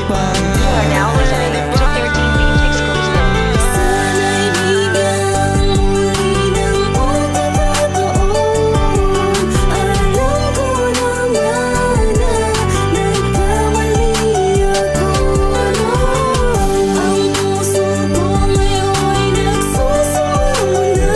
pa. You are now listening to 13 Beats exclusive. Sana'y bigyan muli ng pagkakataon. Alam ko naman na nagkamali ako. Ang puso ko ngayon'y nagsusumuna.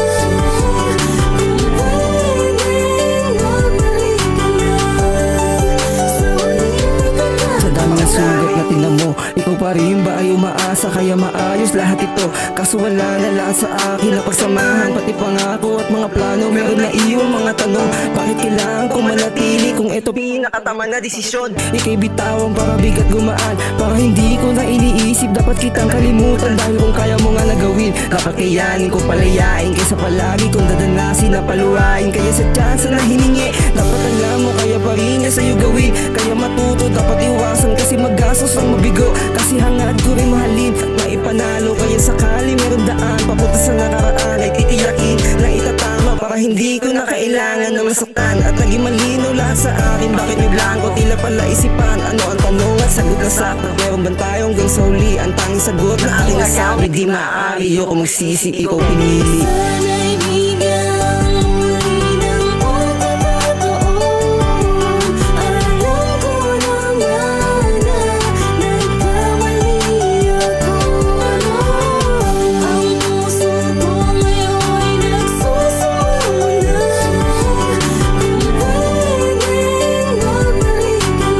Kung pwedeng magbalik ka na sa huling pagkakataon. Sa dami ng sugat na tinan mo, ikaw pa rin ba ay umaasa? Kaya maayos lahat ito, kaso wala na lang sa akin na pagsamahan. Pati pangako at mga plano, meron na iyong mga tanong. Bakit kailangan ko manatili kung ito pinakatama na desisyon? Ika'y bitawan para bigat gumaan, para hindi ko na iniisip. Dapat kitang kalimutan dahil kung kaya mo nga nagawin, dapat kayanin ko palayain kaysa palagi kong dadanasin na paluhain. Kaya sa chance na hiningi, dapat alam mo kaya pa rin niya sa'yo gawin. Kaya matuto, dapat iwasan kasi magastos ang mabigo. Kasi hangad ko rin mahalin at maipanalo. Kaya sakali meron daan papunta sa nakaraan, ay titiyakin na itatama para hindi ko na kailangan na masaktan. At naging malinaw lahat sa akin, bakit may blanco? Tila pala isipan, ano ang tanong at sagot na sakto. Meron ba tayo hanggang sa uli? Ang tanging sagot na aking nasabi, di maaari ako magsisi, ikaw pinili. Sana'y bigyan muli ng pagkakataon. Alam ko naman na nagkamali ako. Ang puso ko ngayon'y nagsusumuna. Kung pwedeng magbalik ka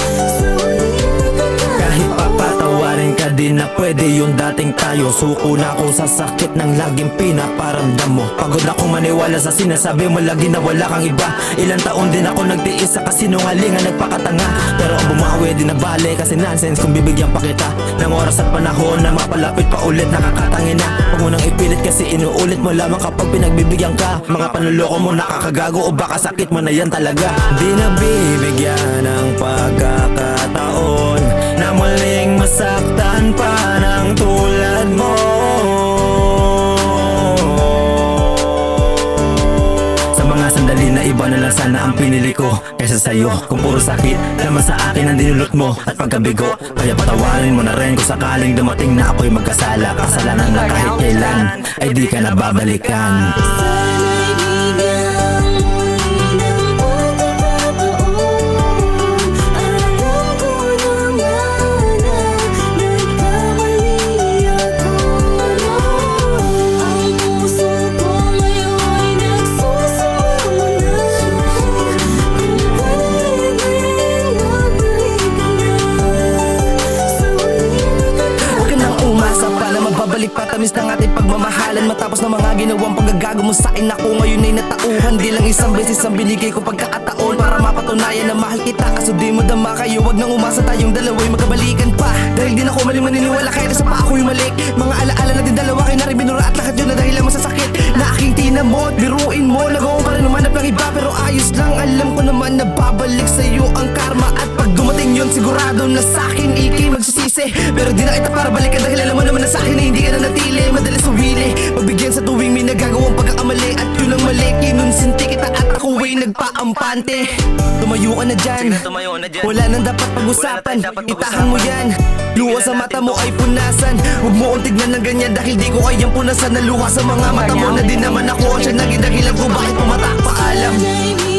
na sa huling pagkakataon. Kahit papatawarin ka din na pwede yung dating tayo. Suko na ako sa sakit ng laging pinaparamdam mo. Pagod akong maniwala sa sinasabi mo lagi na wala kang iba. Ilang taon din ako nagtiis sa kasinungalingan, nagpakatanga. Pero ang bumawi din na bale kasi nonsense kung bibigyan pa kita ng oras at panahon na mapalapit pa ulit, nakakatangin na. Huwag mo nang ipilit kasi inuulit mo lamang kapag pinagbibigyan ka. Mga panuloko mo nakakagago o baka sakit mo na yan talaga. Di na bibigyan ng pagkakataon na muling masaktan pa ng tulad mo. Sa mga sandali na iba na lang sana ang pinili ko kaysa sa'yo. Kung puro sakit naman sa akin ang dinulot mo at pagkabigo, kaya patawarin mo na rin kung sakaling dumating na ako'y magkasala. Kasalanan na kahit kailan ay di ka na babalikan. Sana'y bigyan muli ng pagkakataon. Alam ko naman na nagkamali ako. Ang puso ko ngayon'y nagsusumuna. Kung pwedeng magbalik ka na sa huling pagkakataon. Huwag ka nang umasa pa na magbabalik pa tamis ng ating pagmamahalan. Matapos na mga ginawang paggagago mo sa'kin, ako ngayon ay natauhan. Di lang isang beses ang binigay ko pagkakataon para mapatunayan na mahal kita. Kaso di mo dama kayo, wag nang umasa tayong dalawa'y magkabalikan pa. Dahil di na ako maling maniniwala kahit nasa pa ako'y malik. Mga alaala natin dalawa kayo na rin binura at lahat yun na dahil lamang sa sakit na aking tinamot. Biruin mo, nagawa pa rin umanap ng iba pero ayos lang. Alam ko naman na babalik sa'yo ang karma. At pag dumating yun sigurado na sa'kin ikay magsisisi. Pero di na kita para balikan dahil alam mo naman na sa'kin na hindi ka na natili. Madalas sumili, pagbigyan sa tuwing may nagagawang pagkakamali. At yun ang mali, kinunsinti kita at ako ay nagpaampante. Tumayo ka na dyan, wala nang dapat pag-usapan. Itahan mo yan, luha sa mata mo ay punasan. Huwag mo kong tignan ng ganyan dahil di ko kayang punasan. Na luha sa mga mata mo na din naman ako ang siya naging dahilan kung bakit pumatak. Paalam. Sana'y